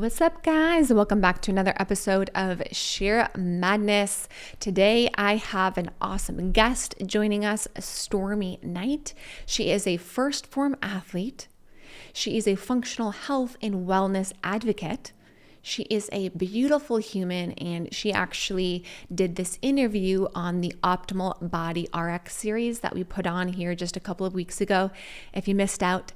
What's up, guys? Welcome back to another episode of Scheer Madness. Today, I have an awesome guest joining us, Stormi Knight. She is a first form athlete. She is a functional health and wellness advocate. She is a beautiful human, and she actually did this interview on the Optimal Body RX series that we put on here just a couple of weeks ago. If you missed out,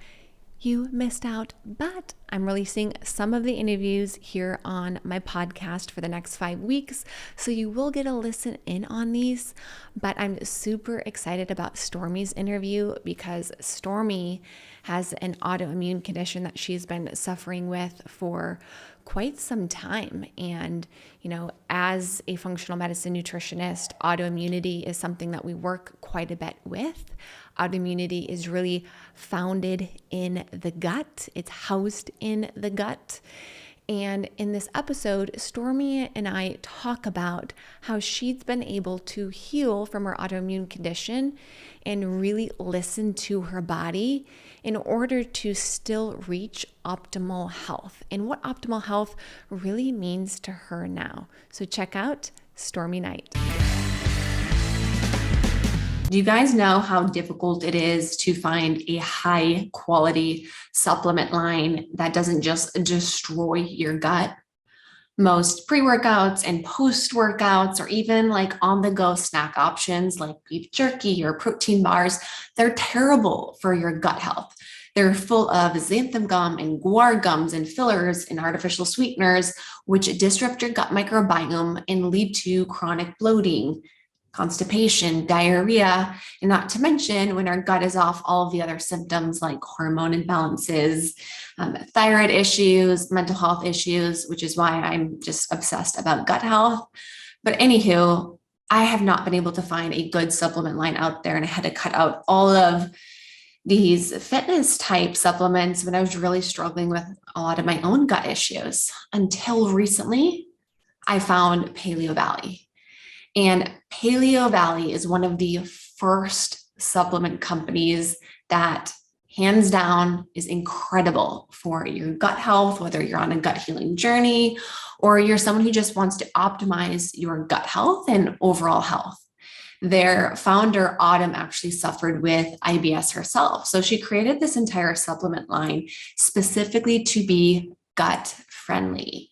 you missed out, but I'm releasing some of the interviews here on my podcast for the next 5 weeks, so you will get a listen in on these. But I'm super excited about Stormi's interview because Stormi has an autoimmune condition that she's been suffering with for quite some time. And, as a functional medicine nutritionist, autoimmunity is something that we work quite a bit with. Autoimmunity is really founded in the gut. It's housed in the gut. And in this episode, Stormi and I talk about how she's been able to heal from her autoimmune condition and really listen to her body in order to still reach optimal health and what optimal health really means to her now. So check out Stormi Knight. Do you guys know how difficult it is to find a high quality supplement line that doesn't just destroy your gut? Most pre-workouts and post-workouts, or even like on-the-go snack options like beef jerky or protein bars, they're terrible for your gut health. They're full of xanthan gum and guar gums and fillers and artificial sweeteners, which disrupt your gut microbiome and lead to chronic bloating, constipation, diarrhea, and not to mention when our gut is off, all of the other symptoms like hormone imbalances, thyroid issues, mental health issues, which is why I'm just obsessed about gut health. But anywho, I have not been able to find a good supplement line out there, and I had to cut out all of these fitness type supplements when I was really struggling with a lot of my own gut issues. Until recently, I found Paleo Valley. And Paleo Valley is one of the first supplement companies that hands down is incredible for your gut health, whether you're on a gut healing journey or you're someone who just wants to optimize your gut health and overall health. Their founder, Autumn, actually suffered with IBS herself. So she created this entire supplement line specifically to be gut friendly.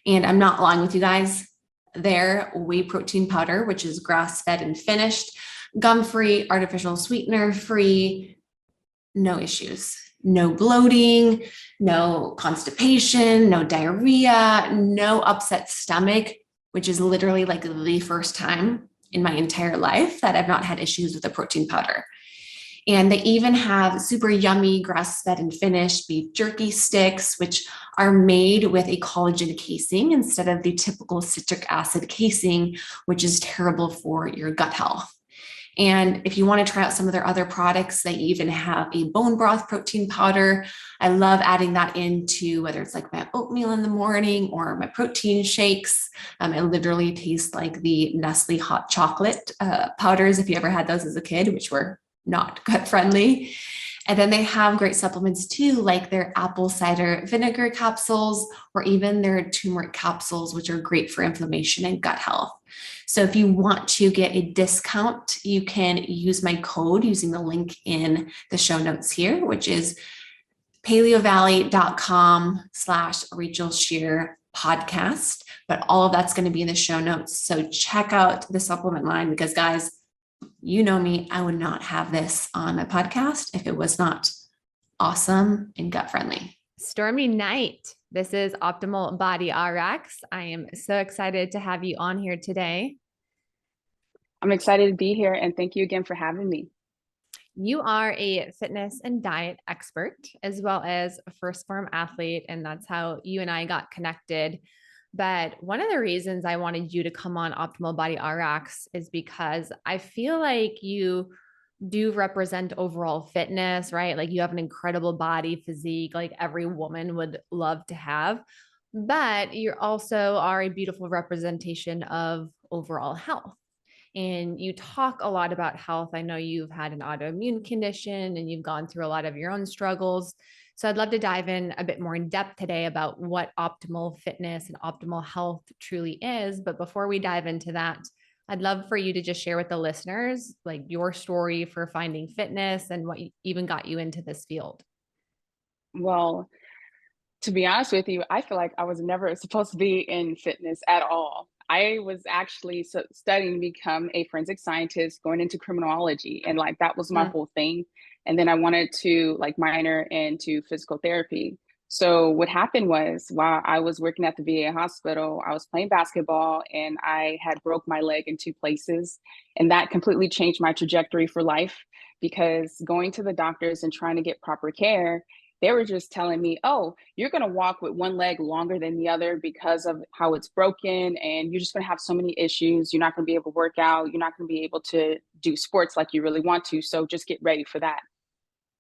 And I'm not lying with you guys. Their whey protein powder, which is grass-fed and finished, gum-free, artificial sweetener-free, no issues, no bloating, no constipation, no diarrhea, no upset stomach, which is literally like the first time in my entire life that I've not had issues with a protein powder. And they even have super yummy grass-fed and finished beef jerky sticks, which are made with a collagen casing instead of the typical citric acid casing, which is terrible for your gut health. And if you want to try out some of their other products, they even have a bone broth protein powder. I love adding that into whether it's like my oatmeal in the morning or my protein shakes. It literally tastes like the Nestle hot chocolate powders, if you ever had those as a kid, which were not gut friendly. And then they have great supplements too, like their apple cider vinegar capsules or even their turmeric capsules, which are great for inflammation and gut health. So if you want to get a discount, you can use my code using the link in the show notes here, which is paleovalley.com/Rachel Scheer podcast. But all of that's going to be in the show notes. So check out the supplement line because, guys, you know me, I would not have this on my podcast if it was not awesome and gut friendly. Stormi Knight, this is Optimal Body RX. I am so excited to have you on here today. I'm excited to be here, and thank you again for having me. You are a fitness and diet expert as well as a first form athlete, and that's how you and I got connected. But one of the reasons I wanted you to come on Optimal Body RX is because I feel like you do represent overall fitness, right? Like you have an incredible body physique, like every woman would love to have, but you also are a beautiful representation of overall health. And you talk a lot about health. I know you've had an autoimmune condition and you've gone through a lot of your own struggles. So I'd love to dive in a bit more in depth today about what optimal fitness and optimal health truly is. But before we dive into that, I'd love for you to just share with the listeners like your story for finding fitness and what even got you into this field. Well, to be honest with you, I feel like I was never supposed to be in fitness at all. I was actually studying to become a forensic scientist, going into criminology, and like that was my Mm. whole thing. And then I wanted to like minor into physical therapy. So what happened was while I was working at the VA hospital, I was playing basketball and I had broke my leg in two places, and that completely changed my trajectory for life because going to the doctors and trying to get proper care, they were just telling me, oh, you're going to walk with one leg longer than the other because of how it's broken. And you're just going to have so many issues. You're not going to be able to work out. You're not going to be able to do sports like you really want to. So just get ready for that.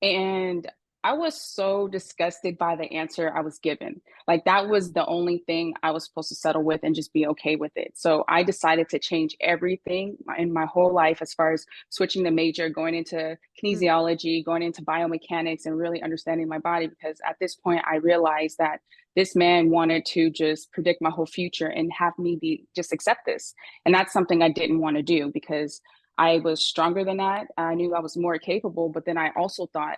And I was so disgusted by the answer I was given. Like that was the only thing I was supposed to settle with and just be okay with it. So I decided to change everything in my whole life as far as switching the major, going into kinesiology, going into biomechanics, and really understanding my body. Because at this point, I realized that this man wanted to just predict my whole future and have me be just accept this. And that's something I didn't want to do because I was stronger than that. I knew I was more capable, but then I also thought,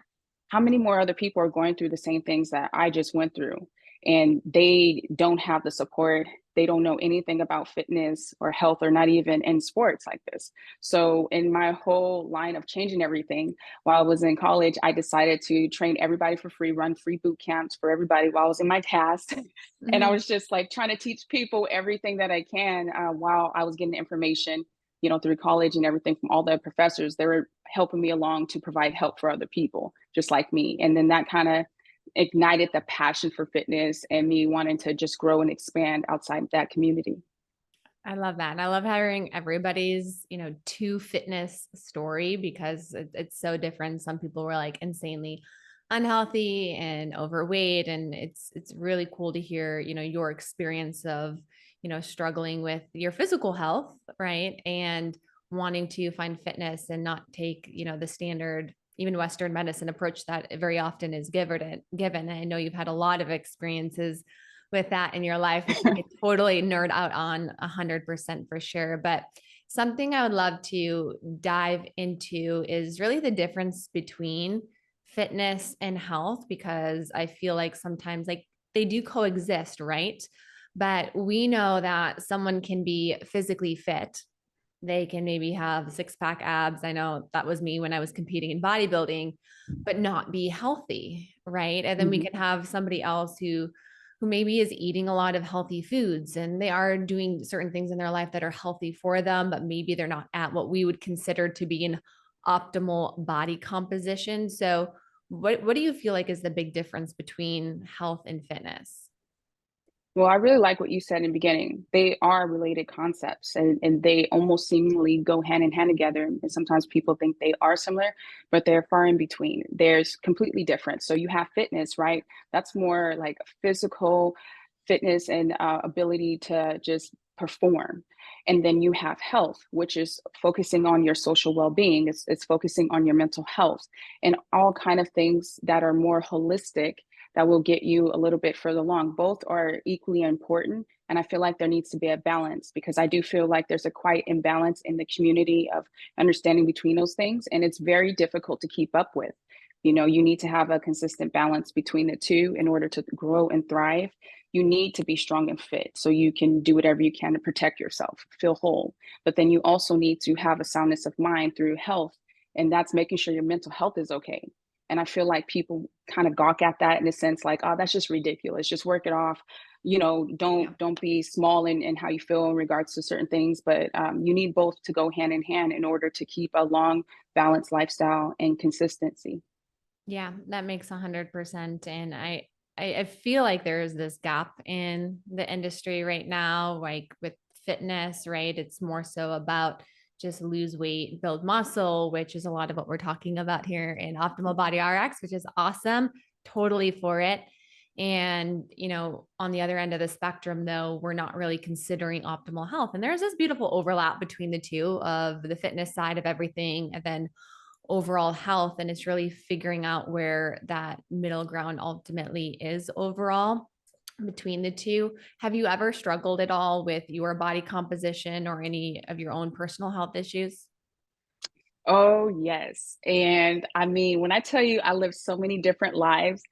how many more other people are going through the same things that I just went through? And they don't have the support. They don't know anything about fitness or health or not even in sports like this. So, in my whole line of changing everything, while I was in college, I decided to train everybody for free, run free boot camps for everybody while I was in my task. And I Mm-hmm. was just like trying to teach people everything that I can while I was getting information, through college and everything from all the professors. They were helping me along to provide help for other people just like me. And then that kind of ignited the passion for fitness and me wanting to just grow and expand outside that community. I love that. And I love hearing everybody's, to fitness story because it's so different. Some people were like insanely unhealthy and overweight. And it's really cool to hear, your experience of, struggling with your physical health, right? And wanting to find fitness and not take, the standard, even Western medicine approach that very often is given. And I know you've had a lot of experiences with that in your life, which we could totally nerd out on 100% for sure. But something I would love to dive into is really the difference between fitness and health, because I feel like sometimes like they do coexist, right? But we know that someone can be physically fit. They can maybe have six pack abs. I know that was me when I was competing in bodybuilding, but not be healthy, right? And then we Mm-hmm. can have somebody else who maybe is eating a lot of healthy foods and they are doing certain things in their life that are healthy for them, but maybe they're not at what we would consider to be an optimal body composition. So what do you feel like is the big difference between health and fitness? Well, I really like what you said in the beginning. They are related concepts and they almost seemingly go hand in hand together. And sometimes people think they are similar, but they're far in between. There's completely different. So you have fitness, right? That's more like physical fitness and ability to just perform. And then you have health, which is focusing on your social well-being. It's focusing on your mental health and all kind of things that are more holistic that will get you a little bit further along. Both are equally important. And I feel like there needs to be a balance because I do feel like there's a quite imbalance in the community of understanding between those things. And it's very difficult to keep up with. You need to have a consistent balance between the two in order to grow and thrive. You need to be strong and fit so you can do whatever you can to protect yourself, feel whole. But then you also need to have a soundness of mind through health. And that's making sure your mental health is okay. And I feel like people kind of gawk at that in a sense like, oh, that's just ridiculous. Just work it off. Don't be small in how you feel in regards to certain things. But you need both to go hand in hand in order to keep a long, balanced lifestyle and consistency. Yeah, that makes 100%. And I feel like there's this gap in the industry right now, like with fitness, right? It's more so about just lose weight, build muscle, which is a lot of what we're talking about here in Optimal Body RX, which is awesome. Totally for it. And, on the other end of the spectrum, though, we're not really considering optimal health. And there's this beautiful overlap between the two of the fitness side of everything and then overall health. And it's really figuring out where that middle ground ultimately is overall between the two. Have you ever struggled at all with your body composition or any of your own personal health issues? Oh, yes. And I mean, when I tell you I lived so many different lives,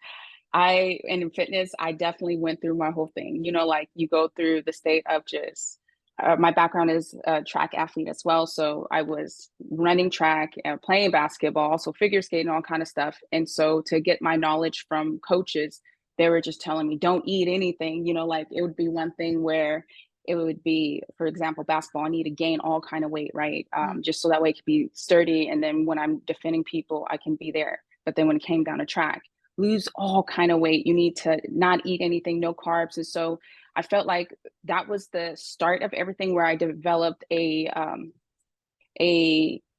and in fitness, I definitely went through my whole thing. You know, like you go through the state of just, my background is a track athlete as well. So I was running track and playing basketball, also figure skating, all kind of stuff. And so to get my knowledge from coaches, they were just telling me, don't eat anything. You know, like it would be one thing where it would be, for example, basketball, I need to gain all kind of weight, right? Just so that way it could be sturdy. And then when I'm defending people, I can be there. But then when it came down to track, lose all kind of weight. You need to not eat anything, no carbs. And so I felt like that was the start of everything, where I developed a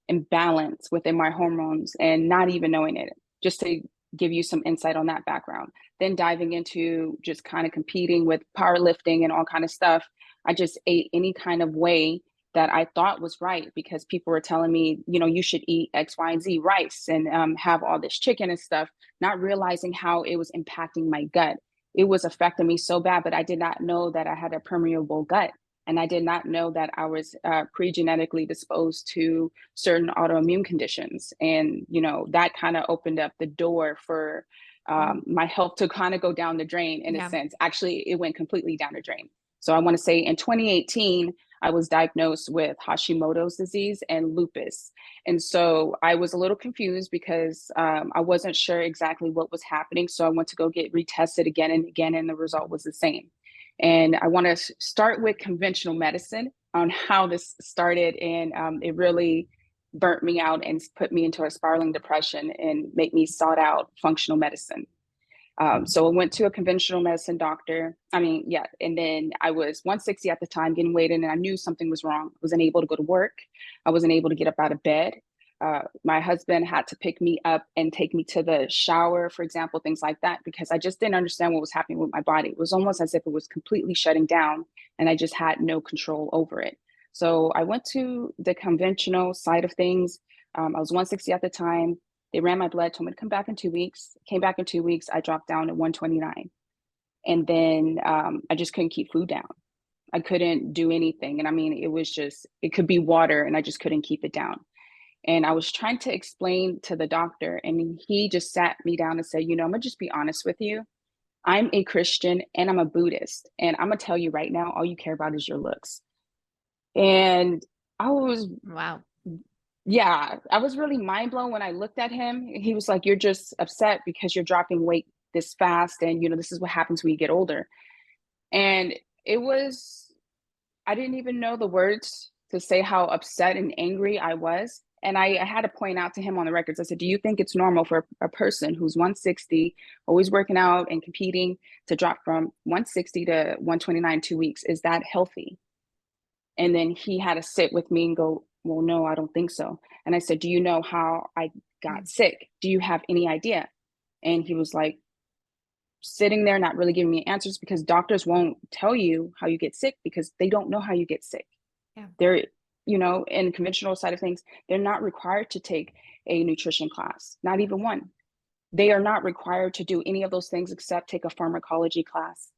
imbalance within my hormones and not even knowing it. Just to give you some insight on that background. Then diving into just kind of competing with powerlifting and all kind of stuff. I just ate any kind of way that I thought was right, because people were telling me, you know, you should eat X, Y, and Z rice and have all this chicken and stuff, not realizing how it was impacting my gut. It was affecting me so bad, but I did not know that I had a permeable gut. And I did not know that I was pre-genetically disposed to certain autoimmune conditions. And, you know, that kind of opened up the door for my health to kind of go down the drain in a sense. Actually, it went completely down the drain. So I want to say in 2018, I was diagnosed with Hashimoto's disease and lupus. And so I was a little confused because I wasn't sure exactly what was happening. So I went to go get retested again and again, and the result was the same. And I want to start with conventional medicine on how this started. And it really burnt me out and put me into a spiraling depression and made me sought out functional medicine. So I went to a conventional medicine doctor. And then I was 160 at the time, getting weighed in, and I knew something was wrong. I wasn't able to go to work. I wasn't able to get up out of bed. My husband had to pick me up and take me to the shower, for example, things like that, because I just didn't understand what was happening with my body. It was almost as if it was completely shutting down and I just had no control over it. So I went to the conventional side of things. I was 160 at the time. They ran my blood, told me to come back in 2 weeks. Came back in 2 weeks. I dropped down to 129. And then I just couldn't keep food down. I couldn't do anything. And I mean, it could be water, and I just couldn't keep it down. And I was trying to explain to the doctor, and he just sat me down and said, you know, I'm going to just be honest with you. I'm a Christian and I'm a Buddhist. And I'm going to tell you right now, all you care about is your looks. And I was, Wow. yeah, I was really mind blown when I looked at him. He was like, you're just upset because you're dropping weight this fast. And, you know, this is what happens when you get older. And I didn't even know the words to say how upset and angry I was. And I had to point out to him on the records. I said, do you think it's normal for a person who's 160, always working out and competing, to drop from 160 to 129 2 weeks? Is that healthy? And then he had to sit with me and go, well, no, I don't think so. And I said, do you know how I got sick? Do you have any idea? And he was like, sitting there, not really giving me answers, because doctors won't tell you how you get sick because they don't know how you get sick. Yeah. They're, you know, in conventional side of things, they're not required to take a nutrition class, not even one. They are not required to do any of those things except take a pharmacology class.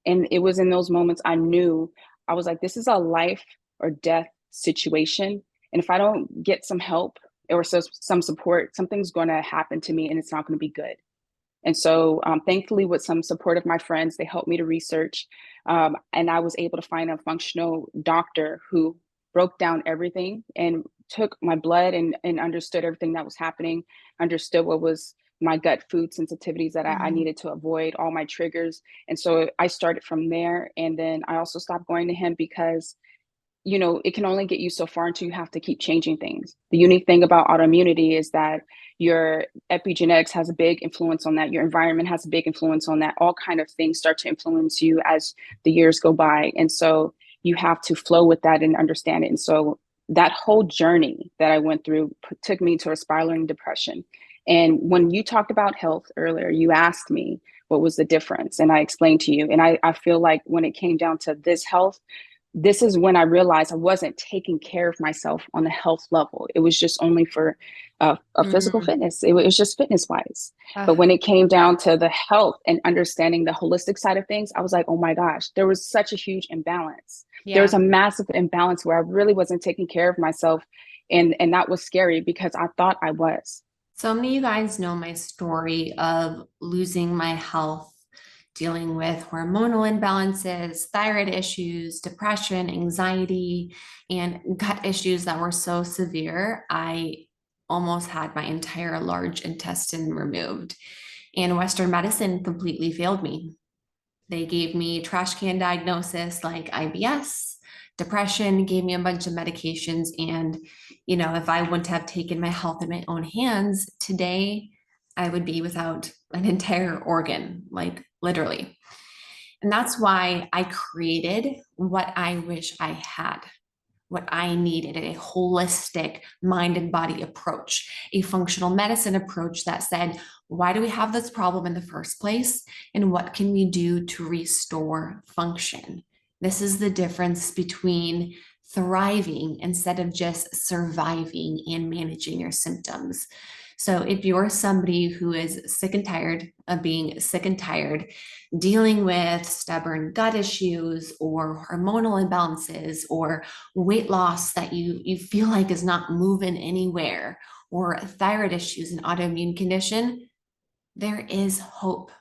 And it was in those moments I knew, I was like, this is a life or death situation. And if I don't get some help or some support, something's going to happen to me and it's not going to be good. And so thankfully, with some support of my friends, they helped me to research. And I was able to find a functional doctor who broke down everything and took my blood and understood everything that was happening, understood what was my gut food sensitivities that I needed to avoid, all my triggers. And so I started from there. And then I also stopped going to him because, you know, it can only get you so far until you have to keep changing things. The unique thing about autoimmunity is that your epigenetics has a big influence on that. Your environment has a big influence on that. All kind of things start to influence you as the years go by. And so you have to flow with that and understand it. And so that whole journey that I went through took me to a spiraling depression. And when you talked about health earlier, you asked me what was the difference. And I explained to you. And I feel like when it came down to this health, this is when I realized I wasn't taking care of myself on the health level. It was just only for a physical fitness. It was just fitness wise. But when it came down to the health and understanding the holistic side of things, I was like, oh my gosh, there was such a huge imbalance. There was a massive imbalance where I really wasn't taking care of myself. And that was scary because I thought I was. So many of you guys know my story of losing my health, dealing with hormonal imbalances, thyroid issues, depression, anxiety, and gut issues that were so severe. I almost had my entire large intestine removed, and Western medicine completely failed me. They gave me trash can diagnosis like IBS, depression, gave me a bunch of medications. And, if I wouldn't have taken my health in my own hands today, I would be without an entire organ, like literally. And that's why I created what I wish I had, what I needed, a holistic mind and body approach, a functional medicine approach that said, why do we have this problem in the first place? And what can we do to restore function? This is the difference between thriving instead of just surviving and managing your symptoms. So if you're somebody who is sick and tired of being sick and tired, dealing with stubborn gut issues or hormonal imbalances or weight loss that you feel like is not moving anywhere, or thyroid issues and autoimmune condition, there is hope.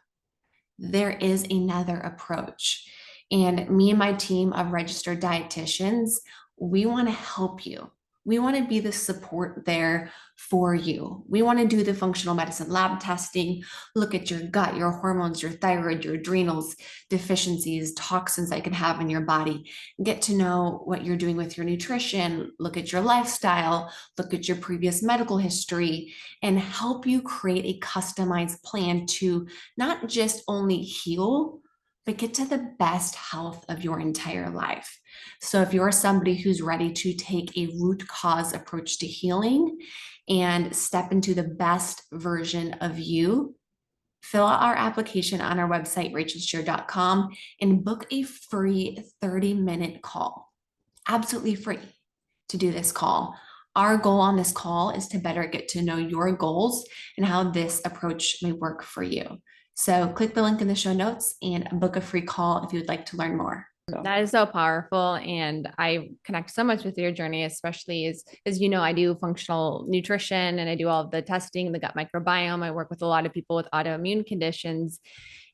There is another approach. And me and my team of registered dietitians, we want to help you. We want to be the support there for you. We want to do the functional medicine lab testing, look at your gut, your hormones, your thyroid, your adrenals, deficiencies, toxins that you can have in your body, get to know what you're doing with your nutrition, look at your lifestyle, look at your previous medical history, and help you create a customized plan to not just only heal, but get to the best health of your entire life. So if you're somebody who's ready to take a root cause approach to healing and step into the best version of you, fill out our application on our website, rachelscheer.com, and book a free 30-minute call. Absolutely free to do this call. Our goal on this call is to better get to know your goals and how this approach may work for you. So click the link in the show notes and book a free call if you would like to learn more. That is so powerful. And I connect so much with your journey, especially as I do functional nutrition and I do all of the testing, the gut microbiome. I work with a lot of people with autoimmune conditions.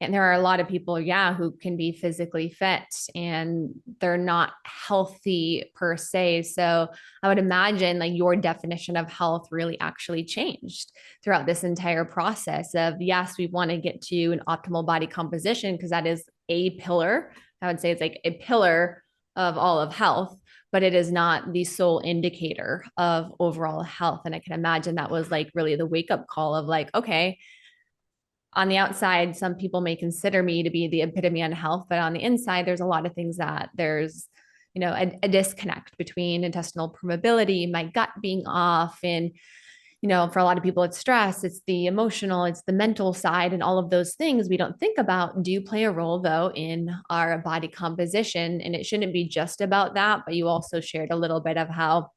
And there are a lot of people, who can be physically fit and they're not healthy per se. So I would imagine like your definition of health really actually changed throughout this entire process of, yes, we want to get to an optimal body composition because that is a pillar. I would say it's like a pillar of all of health, but it is not the sole indicator of overall health. And I can imagine that was like really the wake up call of like, okay, on the outside, some people may consider me to be the epitome of health, but on the inside, there's a lot of things that there's, a disconnect between intestinal permeability, my gut being off, and for a lot of people, it's stress, it's the emotional, it's the mental side, and all of those things we don't think about do play a role, though, in our body composition. And it shouldn't be just about that, but you also shared a little bit of how,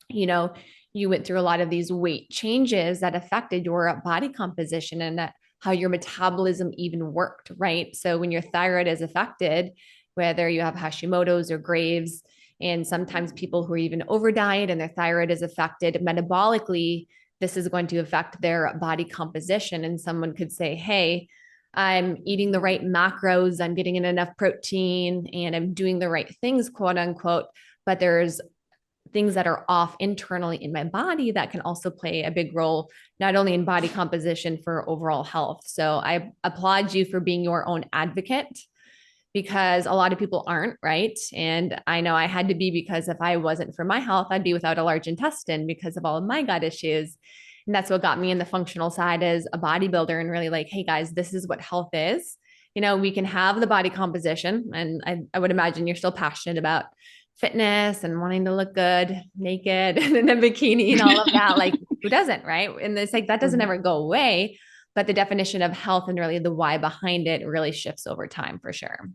you went through a lot of these weight changes that affected your body composition and that how your metabolism even worked, right? So when your thyroid is affected, whether you have Hashimoto's or Graves', and sometimes people who are even over diet and their thyroid is affected metabolically, this is going to affect their body composition. And someone could say, hey, I'm eating the right macros, I'm getting in enough protein, and I'm doing the right things, quote unquote, but there's things that are off internally in my body that can also play a big role, not only in body composition for overall health. So I applaud you for being your own advocate, because a lot of people aren't, right? And I know I had to be, because if I wasn't for my health, I'd be without a large intestine because of all of my gut issues. And that's what got me in the functional side as a bodybuilder and really like, hey guys, this is what health is. We can have the body composition, and I would imagine you're still passionate about fitness and wanting to look good naked and in a bikini and all of that. Like, who doesn't, right? And it's like, that doesn't ever go away, but the definition of health and really the why behind it really shifts over time for sure.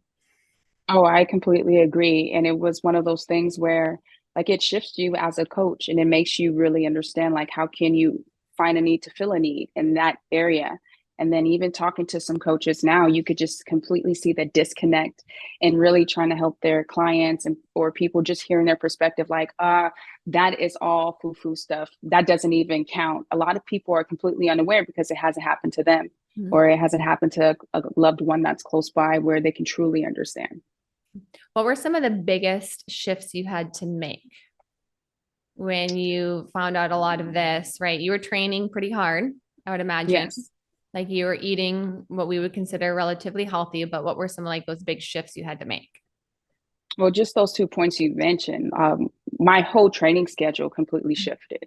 Oh, I completely agree. And it was one of those things where like it shifts you as a coach and it makes you really understand like how can you find a need to fill a need in that area. And then even talking to some coaches now, you could just completely see the disconnect and really trying to help their clients and or people just hearing their perspective, like, that is all foo-foo stuff. That doesn't even count. A lot of people are completely unaware because it hasn't happened to them Mhm. or it hasn't happened to a loved one that's close by where they can truly understand. What were some of the biggest shifts you had to make when you found out a lot of this, right? You were training pretty hard, I would imagine. Yes. Like you were eating what we would consider relatively healthy, but what were some like those big shifts you had to make? Well, just those 2 points you mentioned, my whole training schedule completely shifted.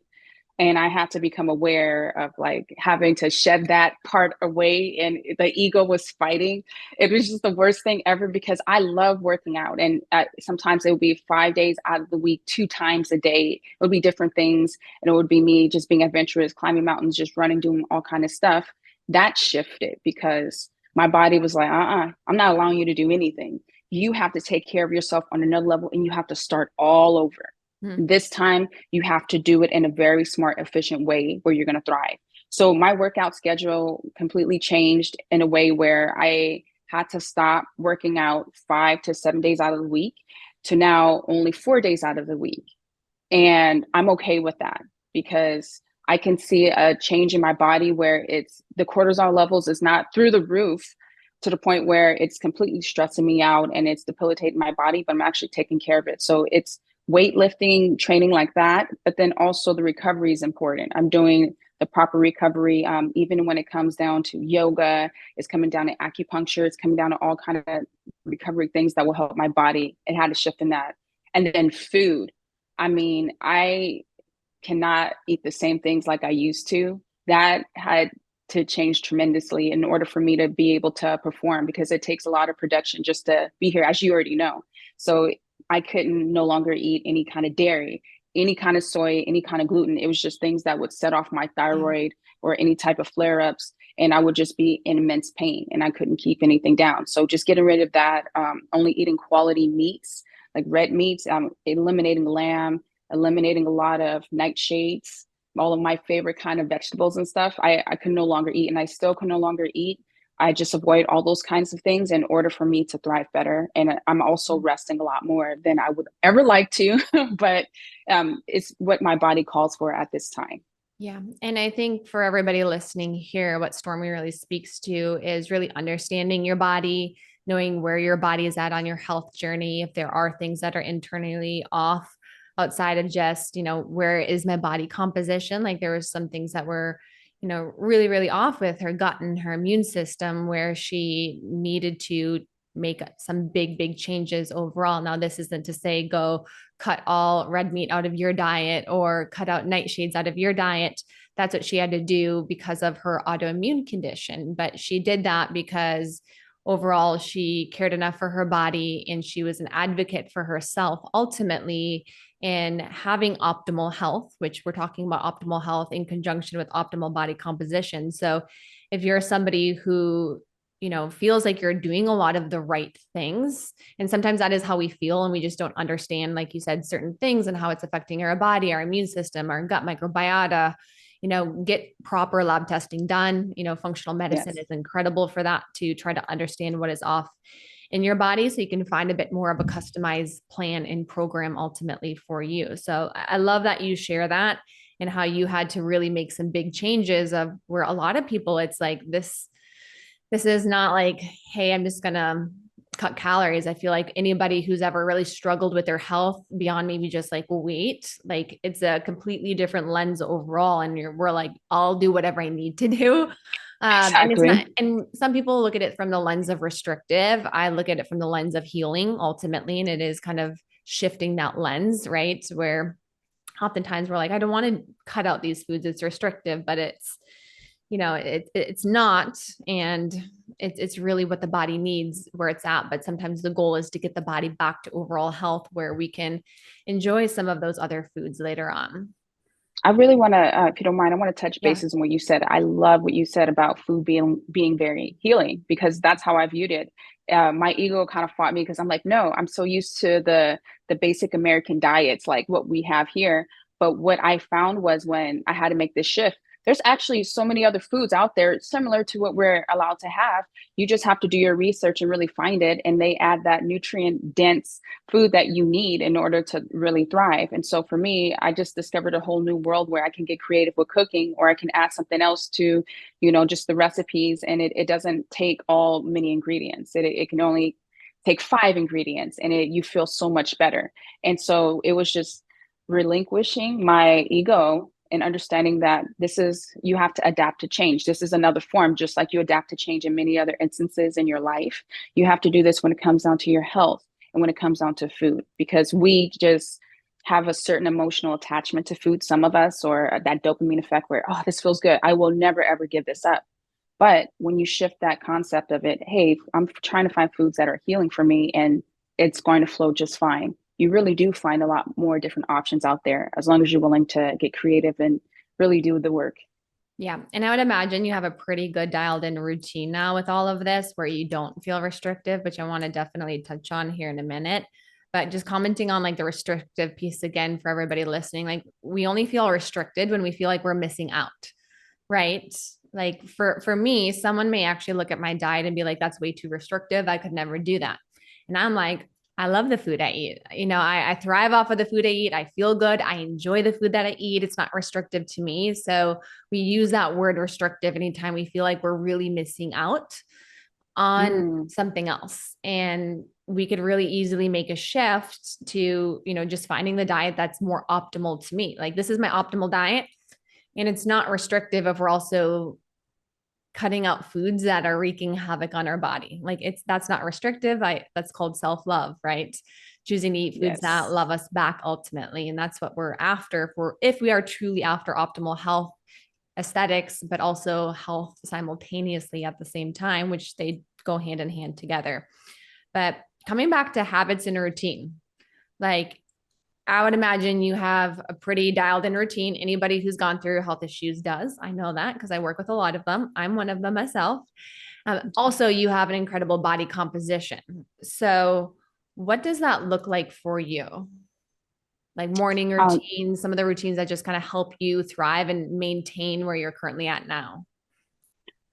And I had to become aware of like having to shed that part away. And the ego was fighting. It was just the worst thing ever because I love working out. And sometimes it would be 5 days out of the week, 2 times a day. It would be different things. And it would be me just being adventurous, climbing mountains, just running, doing all kind of stuff. That shifted because my body was like, I'm not allowing you to do anything. You have to take care of yourself on another level and you have to start all over. Hmm. This time, you have to do it in a very smart, efficient way where you're going to thrive. So, my workout schedule completely changed in a way where I had to stop working out 5 to 7 days out of the week to now only 4 days out of the week. And I'm okay with that because I can see a change in my body where it's the cortisol levels is not through the roof to the point where it's completely stressing me out and it's debilitating my body, but I'm actually taking care of it. So it's weightlifting, training like that, but then also the recovery is important. I'm doing the proper recovery, even when it comes down to yoga, it's coming down to acupuncture, it's coming down to all kind of recovery things that will help my body. It had to shift in that. And then food. I mean, I cannot eat the same things like I used to. That had to change tremendously in order for me to be able to perform because it takes a lot of production just to be here, as you already know. So I couldn't no longer eat any kind of dairy, any kind of soy, any kind of gluten. It was just things that would set off my Yeah. thyroid or any type of flare ups. And I would just be in immense pain and I couldn't keep anything down. So just getting rid of that, only eating quality meats, like red meats, eliminating lamb, eliminating a lot of nightshades, all of my favorite kind of vegetables and stuff. I could no longer eat and I still can no longer eat. I just avoid all those kinds of things in order for me to thrive better. And I'm also resting a lot more than I would ever like to, but it's what my body calls for at this time. Yeah. And I think for everybody listening here, what Stormy really speaks to is really understanding your body, knowing where your body is at on your health journey. If there are things that are internally off outside of just, where is my body composition? Like there was some things that were, really, really off with her gut and her immune system where she needed to make some big, big changes overall. Now, this isn't to say go cut all red meat out of your diet or cut out nightshades out of your diet. That's what she had to do because of her autoimmune condition. But she did that because overall she cared enough for her body and she was an advocate for herself ultimately in having optimal health, which we're talking about optimal health in conjunction with optimal body composition. So if you're somebody who feels like you're doing a lot of the right things. And sometimes that is how we feel. And we just don't understand, like you said, certain things and how it's affecting our body, our immune system, our gut microbiota. Get proper lab testing done. Functional medicine Yes. is incredible for that to try to understand what is off in your body so you can find a bit more of a customized plan and program ultimately for you. So I love that you share that and how you had to really make some big changes of where a lot of people, it's like this is not like, hey, I'm just going to cut calories. I feel like anybody who's ever really struggled with their health beyond maybe just like weight, like it's a completely different lens overall. And we're like, I'll do whatever I need to do. And it's Exactly. not, and some people look at it from the lens of restrictive. I look at it from the lens of healing ultimately. And it is kind of shifting that lens, right? Where oftentimes we're like, I don't want to cut out these foods. It's restrictive, but it's not, and it's really what the body needs where it's at. But sometimes the goal is to get the body back to overall health where we can enjoy some of those other foods later on. I really want to, if you don't mind, I want to touch Yeah. bases on what you said. I love what you said about food being very healing, because that's how I viewed it. My ego kind of fought me because I'm like, no, I'm so used to the basic American diets, like what we have here. But what I found was when I had to make this shift, there's actually so many other foods out there similar to what we're allowed to have. You just have to do your research and really find it. And they add that nutrient dense food that you need in order to really thrive. And so for me, I just discovered a whole new world where I can get creative with cooking, or I can add something else to, just the recipes. And it doesn't take all many ingredients. It can only take 5 ingredients, and you feel so much better. And so it was just relinquishing my ego and understanding that you have to adapt to change. This is another form, just like you adapt to change in many other instances in your life. You have to do this when it comes down to your health and when it comes down to food, because we just have a certain emotional attachment to food, some of us, or that dopamine effect where, oh, this feels good, I will never, ever give this up. But when you shift that concept of it, hey, I'm trying to find foods that are healing for me and it's going to flow just fine. You really do find a lot more different options out there as long as you're willing to get creative and really do the work. Yeah. And I would imagine you have a pretty good dialed in routine now with all of this where you don't feel restrictive, which I want to definitely touch on here in a minute. But just commenting on like the restrictive piece again for everybody listening, like we only feel restricted when we feel like we're missing out, right? Like for me, someone may actually look at my diet and be like, that's way too restrictive. I could never do that. And I'm like, I love the food I eat. I thrive off of the food I eat. I feel good. I enjoy the food that I eat. It's not restrictive to me. So we use that word restrictive anytime we feel like we're really missing out on something else. And we could really easily make a shift to, just finding the diet that's more optimal to me. Like this is my optimal diet. And it's not restrictive if we're also cutting out foods that are wreaking havoc on our body. Like that's not restrictive. That's called self-love, right? Choosing to eat foods that love us back ultimately. And that's what we're after if we are truly after optimal health, aesthetics, but also health simultaneously at the same time, which they go hand in hand together. But coming back to habits and routine, like I would imagine you have a pretty dialed in routine. Anybody who's gone through health issues does. I know that because I work with a lot of them. I'm one of them myself. Also, you have an incredible body composition. So what does that look like for you? Like morning routines, some of the routines that just kind of help you thrive and maintain where you're currently at now.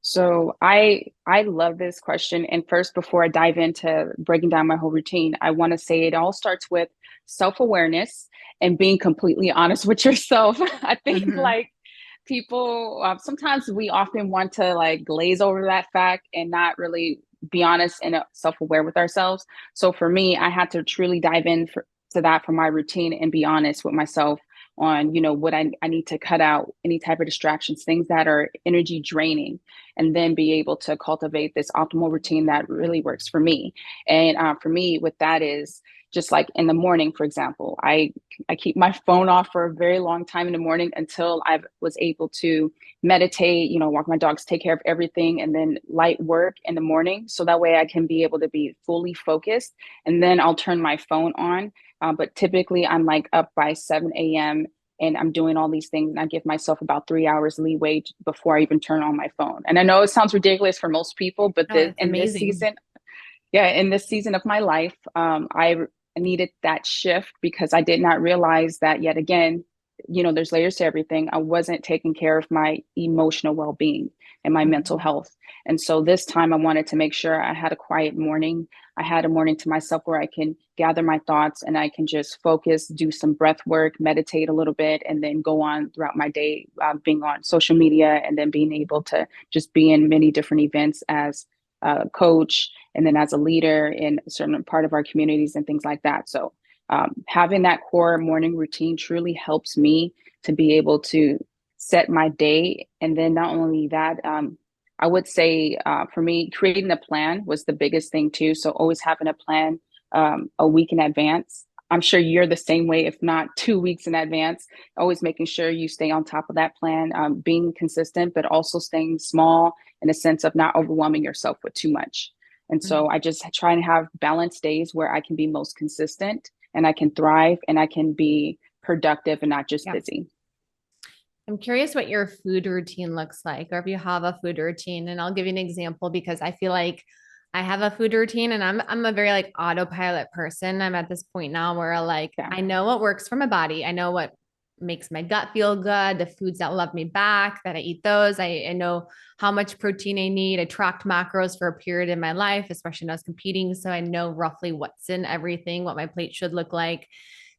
So I love this question. And first, before I dive into breaking down my whole routine, I want to say it all starts with self-awareness and being completely honest with yourself. I think like people, sometimes we often want to like glaze over that fact and not really be honest and self-aware with ourselves. So for me, I had to truly dive in to that for my routine and be honest with myself on, what I need to cut out, any type of distractions, things that are energy draining, and then be able to cultivate this optimal routine that really works for me. And for me, with that is just like in the morning, for example, I keep my phone off for a very long time in the morning until I was able to meditate, walk my dogs, take care of everything, and then light work in the morning. So that way I can be able to be fully focused. And then I'll turn my phone on. But typically I'm like up by 7 a.m. and I'm doing all these things. And I give myself about 3 hours leeway before I even turn on my phone. And I know it sounds ridiculous for most people, but in this season of my life, I needed that shift because I did not realize that yet again, there's layers to everything. I wasn't taking care of my emotional well-being and my mental health. And so this time I wanted to make sure I had a quiet morning. I had a morning to myself where I can gather my thoughts and I can just focus, do some breath work, meditate a little bit, and then go on throughout my day, being on social media and then being able to just be in many different events as a coach and then as a leader in a certain part of our communities and things like that. So having that core morning routine truly helps me to be able to set my day. And then not only that, I would say for me, creating a plan was the biggest thing too. So always having a plan a week in advance. I'm sure you're the same way, if not 2 weeks in advance, always making sure you stay on top of that plan, being consistent, but also staying small in a sense of not overwhelming yourself with too much. And so I just try and have balanced days where I can be most consistent and I can thrive and I can be productive and not just busy. I'm curious what your food routine looks like, or if you have a food routine. And I'll give you an example because I feel like I have a food routine and I'm a very like autopilot person. I'm at this point now where Yeah. I know what works for my body. I know what makes my gut feel good, the foods that love me back, that I eat those. I know how much protein I need. I tracked macros for a period in my life, especially when I was competing. So I know roughly what's in everything, what my plate should look like.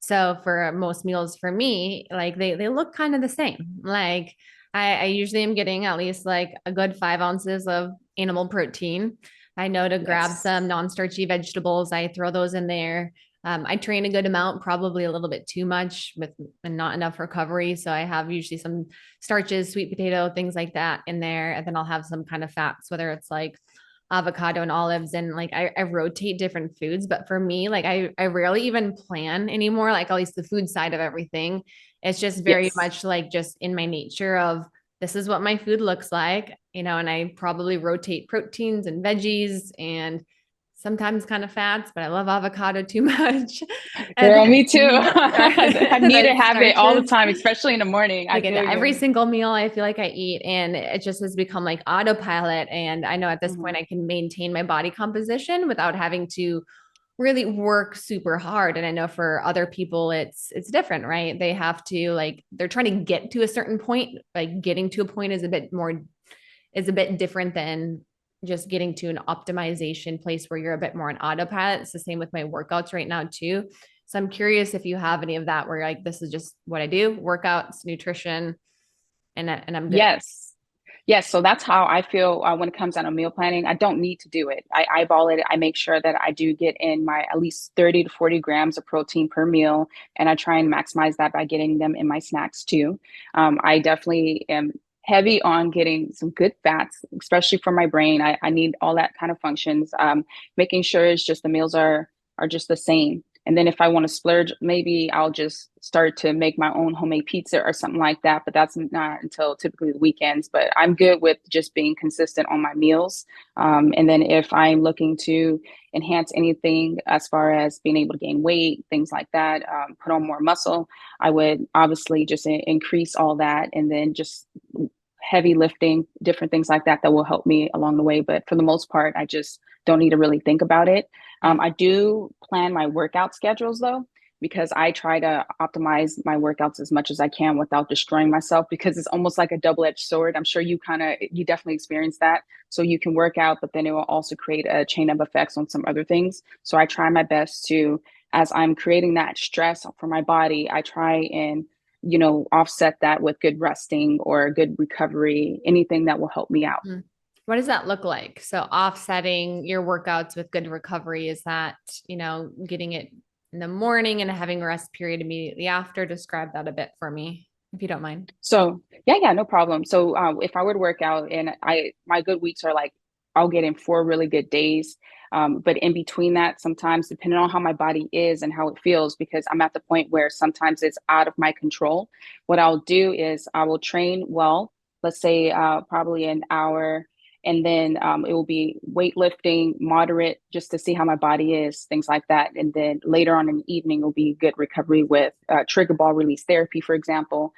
So for most meals for me, like they look kind of the same. Like I usually am getting at least like a good 5 ounces of animal protein. I know to grab some non-starchy vegetables. I throw those in there. I train a good amount, probably a little bit too much with and not enough recovery. So I have usually some starches, sweet potato, things like that in there. And then I'll have some kind of fats, whether it's like avocado and olives, and like I rotate different foods. But for me, like I rarely even plan anymore, like at least the food side of everything. It's just very much like just in my nature of this is what my food looks like, and I probably rotate proteins and veggies and sometimes kind of fats, but I love avocado too much. Girl, me too. I need to have it all the time, especially in the morning. Like every single meal I feel like I eat, and it just has become like autopilot. And I know at this point I can maintain my body composition without having to really work super hard. And I know for other people it's different, right? They have to like they're trying to get to a certain point. Like getting to a point is a bit different than just getting to an optimization place where you're a bit more on autopilot. It's the same with my workouts right now too. So I'm curious if you have any of that where like, this is just what I do, workouts, nutrition, and I'm good. Yes. So that's how I feel when it comes down to meal planning. I don't need to do it. I eyeball it. I make sure that I do get in my at least 30 to 40 grams of protein per meal. And I try and maximize that by getting them in my snacks too. I definitely am heavy on getting some good fats, especially for my brain. I need all that kind of functions. Making sure it's just the meals are just the same. And then if I want to splurge, maybe I'll just start to make my own homemade pizza or something like that. But that's not until typically the weekends. But I'm good with just being consistent on my meals. And then if I'm looking to enhance anything as far as being able to gain weight, things like that, put on more muscle, I would obviously just increase all that. And then just heavy lifting, different things like that will help me along the way. But for the most part, I just don't need to really think about it. I do plan my workout schedules though, because I try to optimize my workouts as much as I can without destroying myself, because it's almost like a double-edged sword. I'm sure you definitely experience that. So you can work out, but then it will also create a chain of effects on some other things. So I try my best to, as I'm creating that stress for my body, I try and offset that with good resting or good recovery, anything that will help me out. What does that look like? So offsetting your workouts with good recovery, is that, getting it in the morning and having a rest period immediately after? Describe that a bit for me, if you don't mind. So yeah, no problem. So if I were to work out, and my good weeks are like, I'll get in 4 really good days. But in between that, sometimes depending on how my body is and how it feels, because I'm at the point where sometimes it's out of my control, what I'll do is I will train well, let's say probably an hour. And then it will be weightlifting, moderate, just to see how my body is, things like that. And then later on in the evening will be good recovery with trigger ball release therapy, for example,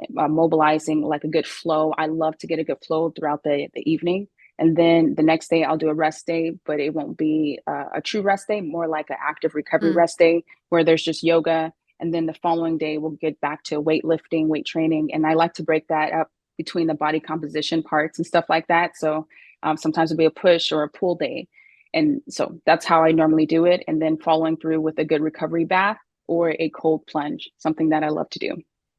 mobilizing like a good flow. I love to get a good flow throughout the evening. And then the next day I'll do a rest day, but it won't be a true rest day, more like an active recovery rest day where there's just yoga. And then the following day we'll get back to weightlifting, weight training. And I like to break that up between the body composition parts and stuff like that. So sometimes it'll be a push or a pull day. And so that's how I normally do it. And then following through with a good recovery bath or a cold plunge, something that I love to do.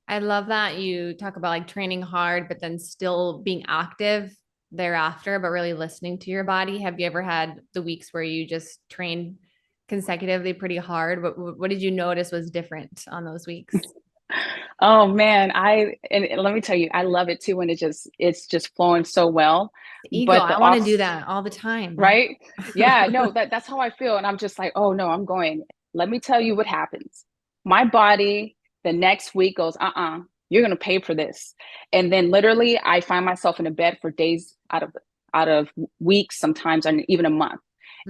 I love that you talk about like training hard, but then still being active thereafter, but really listening to your body. Have you ever had the weeks where you just trained consecutively pretty hard? What did you notice was different on those weeks? Oh man, and let me tell you, I love it too when it's just flowing so well. Ego, I want to do that all the time. Right? Yeah, no, that's how I feel. And I'm just like, oh no, I'm going. Let me tell you what happens. My body the next week goes, you're gonna pay for this. And then literally I find myself in a bed for days out of weeks, sometimes, and even a month.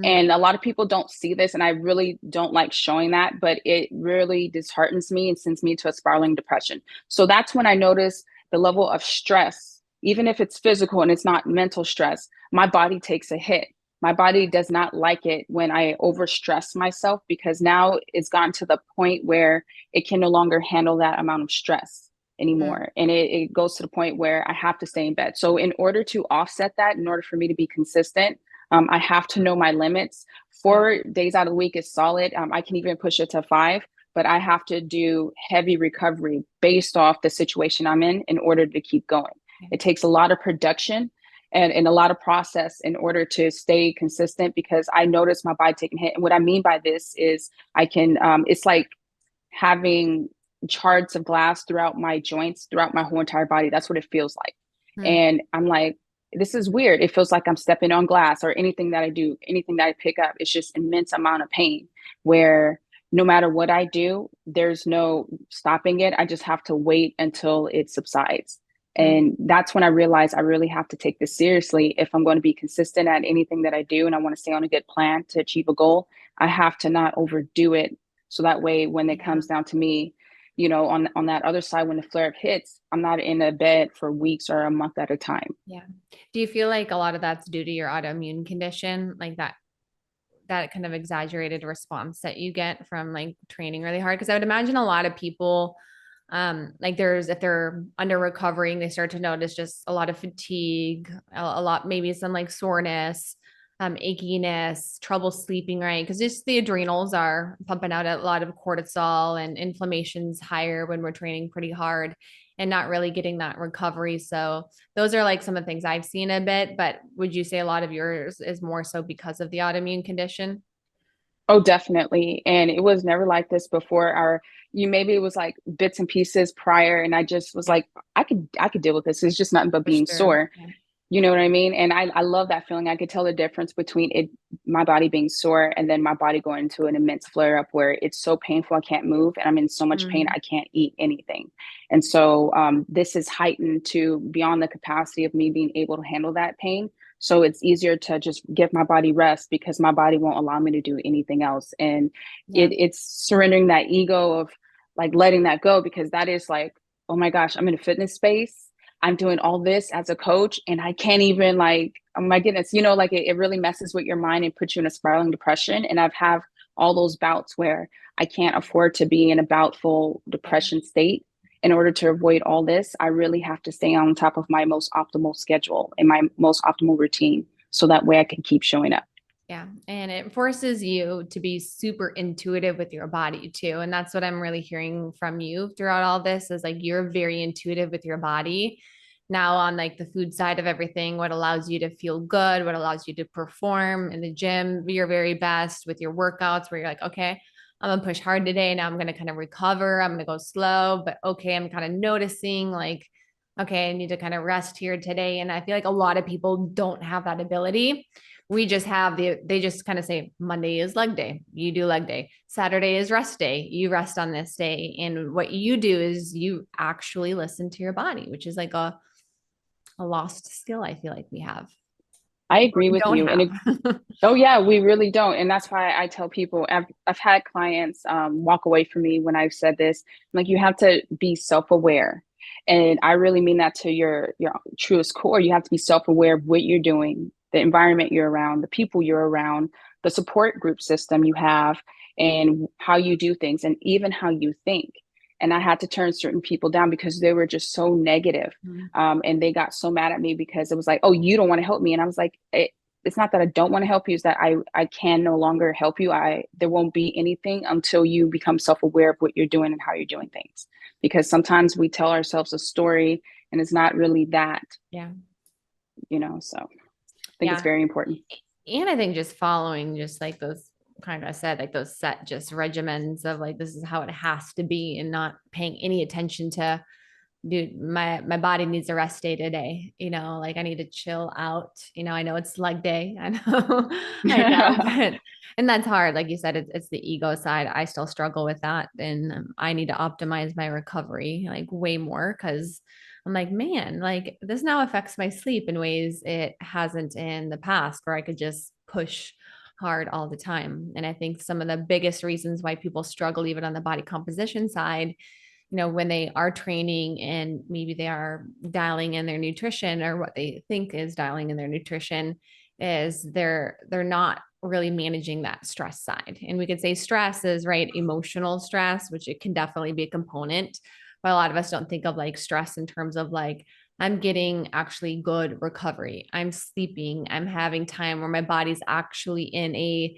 And a lot of people don't see this, and I really don't like showing that, but it really disheartens me and sends me to a spiraling depression. So that's when I notice the level of stress, even if it's physical and it's not mental stress, my body takes a hit. My body does not like it when I overstress myself, because now it's gotten to the point where it can no longer handle that amount of stress anymore. And it goes to the point where I have to stay in bed. So in order to offset that, in order for me to be consistent, I have to know my limits. 4 days out of the week is solid. I can even push it to 5, but I have to do heavy recovery based off the situation I'm in order to keep going. It takes a lot of production and a lot of process in order to stay consistent, because I notice my body taking a hit. And what I mean by this is I can, it's like having shards of glass throughout my joints, throughout my whole entire body. That's what it feels like. And I'm like, this is weird. It feels like I'm stepping on glass, or anything that I do, anything that I pick up, it's just immense amount of pain, where no matter what I do, there's no stopping it. I just have to wait until it subsides. And that's when I realized I really have to take this seriously. If I'm going to be consistent at anything that I do, and I want to stay on a good plan to achieve a goal, I have to not overdo it. So that way, when it comes down to me, you know, on that other side, when the flare up hits, I'm not in a bed for weeks or a month at a time. Yeah. Do you feel like a lot of that's due to your autoimmune condition, like that kind of exaggerated response that you get from like training really hard? Because I would imagine a lot of people, like if they're under recovering, they start to notice just a lot of fatigue, a lot, maybe some like soreness, achiness, trouble sleeping, right? Because just the adrenals are pumping out a lot of cortisol, and inflammation's higher when we're training pretty hard and not really getting that recovery. So those are like some of the things I've seen a bit, but would you say a lot of yours is more so because of the autoimmune condition? Oh, definitely. And it was never like this before. Maybe it was like bits and pieces prior, and I just was like, I could deal with this. It's just nothing but being sore. Yeah. You know what I mean? And I love that feeling. I could tell the difference between my body being sore, and then my body going into an immense flare up where it's so painful I can't move, and I'm in so much pain I can't eat anything. And so this is heightened to beyond the capacity of me being able to handle that pain. So it's easier to just give my body rest, because my body won't allow me to do anything else. And it's surrendering that ego of like letting that go, because that is like, oh my gosh, I'm in a fitness space. I'm doing all this as a coach, and I can't even, like, oh my goodness, you know, like it really messes with your mind and puts you in a spiraling depression. And I've had all those bouts where I can't afford to be in a boutful depression state. In order to avoid all this, I really have to stay on top of my most optimal schedule and my most optimal routine, so that way I can keep showing up. Yeah. And it forces you to be super intuitive with your body too. And that's what I'm really hearing from you throughout all this, is like, you're very intuitive with your body. Now on like the food side of everything, what allows you to feel good, what allows you to perform in the gym, your very best with your workouts, where you're like, okay, I'm gonna push hard today. Now I'm gonna kind of recover. I'm gonna go slow, but okay, I'm kind of noticing like, okay, I need to kind of rest here today. And I feel like a lot of people don't have that ability. We just have they just kind of say Monday is leg day. You do leg day. Saturday is rest day. You rest on this day. And what you do is you actually listen to your body, which is like a lost skill I feel like we have. I agree with you. Oh yeah, we really don't. And that's why I tell people, I've had clients walk away from me when I've said this. Like, you have to be self-aware. And I really mean that to your truest core. You have to be self-aware of what you're doing, the environment you're around, the people you're around, the support group system you have, and how you do things, and even how you think. And I had to turn certain people down because they were just so negative. And they got so mad at me because it was like, oh, you don't want to help me. And I was like, it's not that I don't want to help you. It's that I can no longer help you. There won't be anything until you become self-aware of what you're doing and how you're doing things. Because sometimes we tell ourselves a story and it's not really that. Yeah. You know, so I think it's very important. And I think just following just like those, kind of said, like those set just regimens of like, this is how it has to be, and not paying any attention to, dude, my body needs a rest day today. You know, like I need to chill out. You know, I know it's leg day. I know, but, and that's hard. Like you said, it's the ego side. I still struggle with that. And I need to optimize my recovery like way more, because I'm like, man, like this now affects my sleep in ways it hasn't in the past, where I could just push hard all the time. And I think some of the biggest reasons why people struggle, even on the body composition side, when they are training and maybe they are dialing in their nutrition, or what they think is dialing in their nutrition, is they're not really managing that stress side. And we could say stress is, right, emotional stress, which it can definitely be a component, but a lot of us don't think of like stress in terms of like, I'm getting actually good recovery, I'm sleeping, I'm having time where my body's actually in a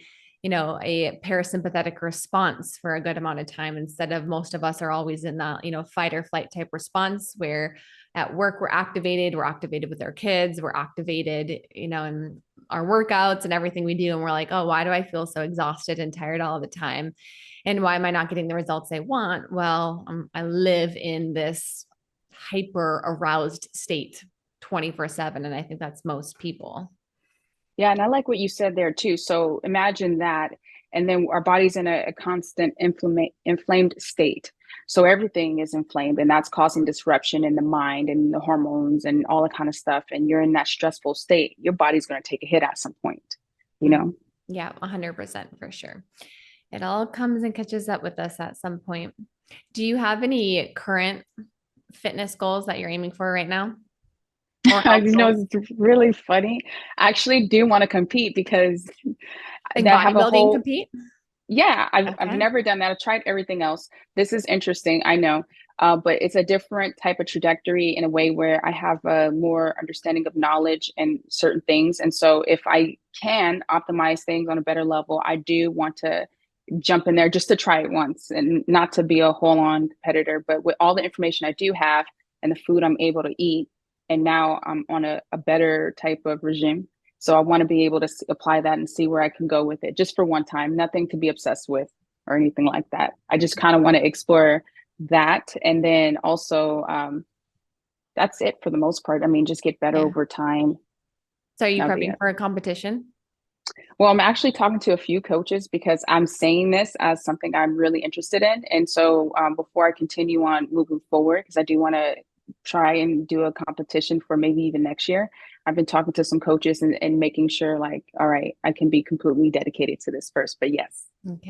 parasympathetic response for a good amount of time, instead of most of us are always in the fight or flight type response, where at work we're activated with our kids, we're activated, in our workouts and everything we do. And we're like, oh, why do I feel so exhausted and tired all the time? And why am I not getting the results I want? Well, I live in this hyper aroused state 24/7. And I think that's most people. Yeah, and I like what you said there too. So imagine that, and then our body's in a constant inflamed state. So everything is inflamed, and that's causing disruption in the mind and the hormones and all that kind of stuff. And you're in that stressful state. Your body's going to take a hit at some point, you know? Yeah, 100% for sure. It all comes and catches up with us at some point. Do you have any current fitness goals that you're aiming for right now? It's really funny. I actually do want to compete because like I have a bodybuilding whole compete. Yeah, I've Okay. never done that. I've tried everything else. This is interesting, I know, but it's a different type of trajectory in a way where I have a more understanding of knowledge and certain things. And so if I can optimize things on a better level, I do want to jump in there just to try it once, and not to be a whole-on competitor. But with all the information I do have and the food I'm able to eat, and now I'm on a better type of regime. So I want to be able to apply that and see where I can go with it, just for one time, nothing to be obsessed with or anything like that. I just kind of want to explore that. And then also, that's it for the most part. I mean, just get better over time. So are you prepping for a competition? Well, I'm actually talking to a few coaches because I'm saying this as something I'm really interested in. And so before I continue on moving forward, because I do want to try and do a competition for maybe even next year, I've been talking to some coaches and making sure, like, all right, I can be completely dedicated to this first. But yes,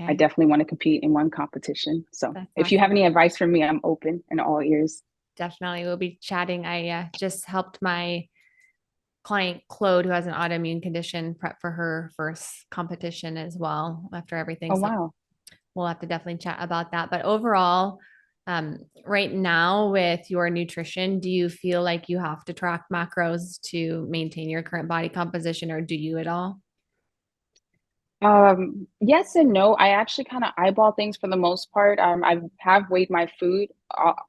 I definitely want to compete in one competition. So if you have any advice for me, I'm open and all ears. Definitely. We'll be chatting. I just helped my client Claude, who has an autoimmune condition, prep for her first competition as well after everything. Oh, wow. We'll have to definitely chat about that. But overall, right now with your nutrition, do you feel like you have to track macros to maintain your current body composition, or do you at all? Yes and no. I actually kind of eyeball things for the most part. I have weighed my food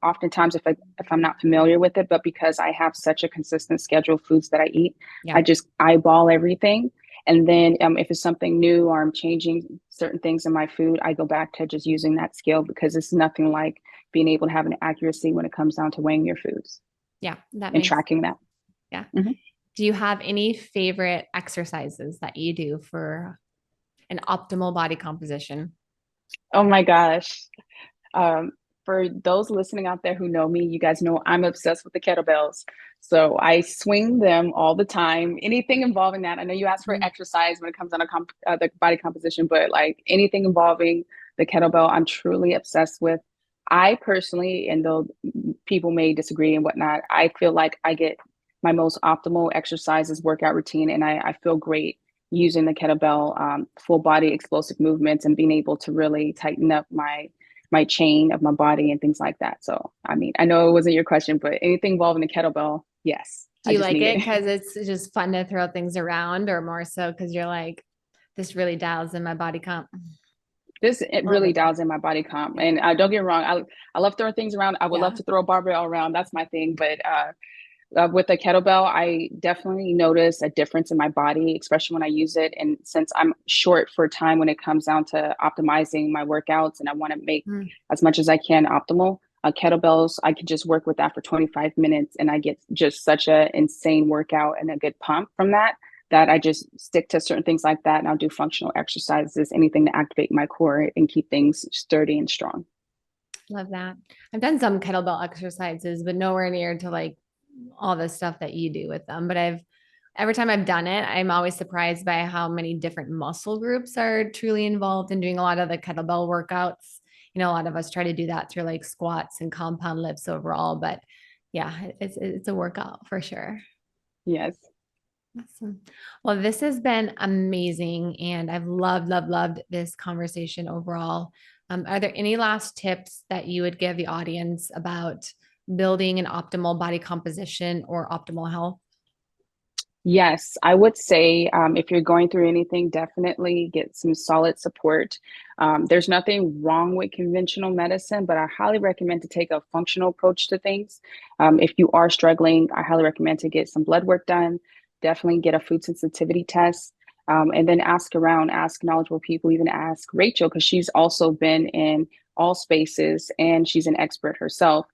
oftentimes if I'm not familiar with it, but because I have such a consistent schedule of foods that I eat, I just eyeball everything. And then if it's something new or I'm changing certain things in my food, I go back to just using that scale, because it's nothing like being able to have an accuracy when it comes down to weighing your foods. Yeah, and tracking that. Yeah. Mm-hmm. Do you have any favorite exercises that you do for an optimal body composition? Oh my gosh. For those listening out there who know me, you guys know I'm obsessed with the kettlebells. So I swing them all the time. Anything involving that. I know you asked for exercise when it comes on the body composition, but like anything involving the kettlebell, I'm truly obsessed with. I personally, and though people may disagree and whatnot, I feel like I get my most optimal exercises workout routine, and I feel great using the kettlebell, full body explosive movements, and being able to really tighten up my chain of my body and things like that. So, I mean, I know it wasn't your question, but anything involving the kettlebell, yes. Do you like it because it's just fun to throw things around, or more so because you're like, this really dials in my body comp? It really dials in my body comp. And don't get me wrong, I love throwing things around. I would love to throw a barbell around. That's my thing. But with the kettlebell, I definitely notice a difference in my body, especially when I use it. And since I'm short for time when it comes down to optimizing my workouts, and I want to make as much as I can optimal, kettlebells, I could just work with that for 25 minutes and I get just such an insane workout and a good pump from that I just stick to certain things like that. And I'll do functional exercises, anything to activate my core and keep things sturdy and strong. Love that. I've done some kettlebell exercises, but nowhere near to like all the stuff that you do with them. But every time I've done it, I'm always surprised by how many different muscle groups are truly involved in doing a lot of the kettlebell workouts. you know, a lot of us try to do that through like squats and compound lifts overall, but yeah, it's a workout for sure. Yes. Awesome. Well, this has been amazing, and I've loved this conversation overall. Are there any last tips that you would give the audience about building an optimal body composition or optimal health? Yes, I would say if you're going through anything, definitely get some solid support. There's nothing wrong with conventional medicine, but I highly recommend to take a functional approach to things. If you are struggling, I highly recommend to get some blood work done. Definitely get a food sensitivity test. And then ask around, ask knowledgeable people, even ask Rachel, because she's also been in all spaces and she's an expert herself,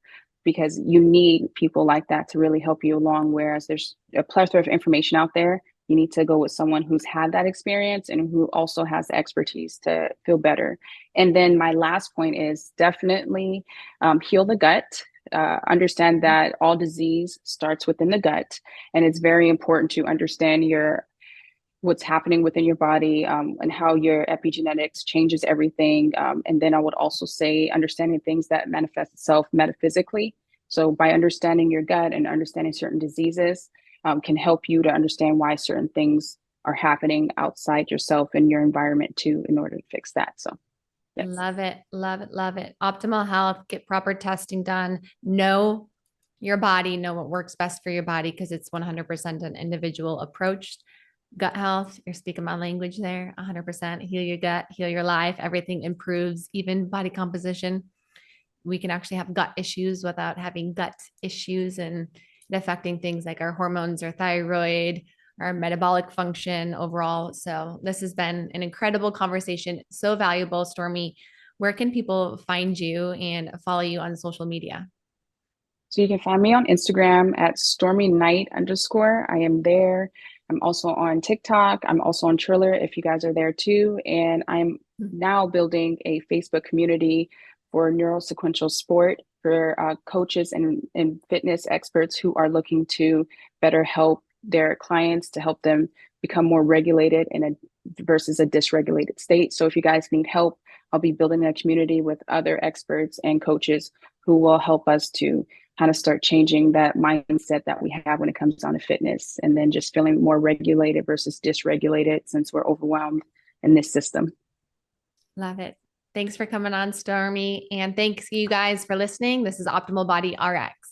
because you need people like that to really help you along. Whereas there's a plethora of information out there, you need to go with someone who's had that experience and who also has the expertise to feel better. And then my last point is definitely heal the gut. Understand that all disease starts within the gut, and it's very important to understand what's happening within your body, and how your epigenetics changes everything. And then I would also say understanding things that manifest itself metaphysically. So by understanding your gut and understanding certain diseases, can help you to understand why certain things are happening outside yourself and your environment too, in order to fix that. So yes. Love it. Optimal health, get proper testing done, know your body, know what works best for your body, because it's 100% an individual approach. Gut health, you're speaking my language there, 100%. Heal your gut, heal your life. Everything improves, even body composition. We can actually have gut issues without having gut issues, and it affecting things like our hormones, our thyroid, our metabolic function overall. So this has been an incredible conversation. So valuable. Stormi, where can people find you and follow you on social media? So you can find me on Instagram at Stormi Knight _ I am there. I'm also on TikTok. I'm also on Triller if you guys are there too. And I'm now building a Facebook community for neurosequential sport for coaches and fitness experts who are looking to better help their clients, to help them become more regulated versus a dysregulated state. So if you guys need help, I'll be building a community with other experts and coaches who will help us to kind of start changing that mindset that we have when it comes down to fitness, and then just feeling more regulated versus dysregulated, since we're overwhelmed in this system. Love it. Thanks for coming on, Stormi. And thanks you guys for listening. This is Optimal Body RX.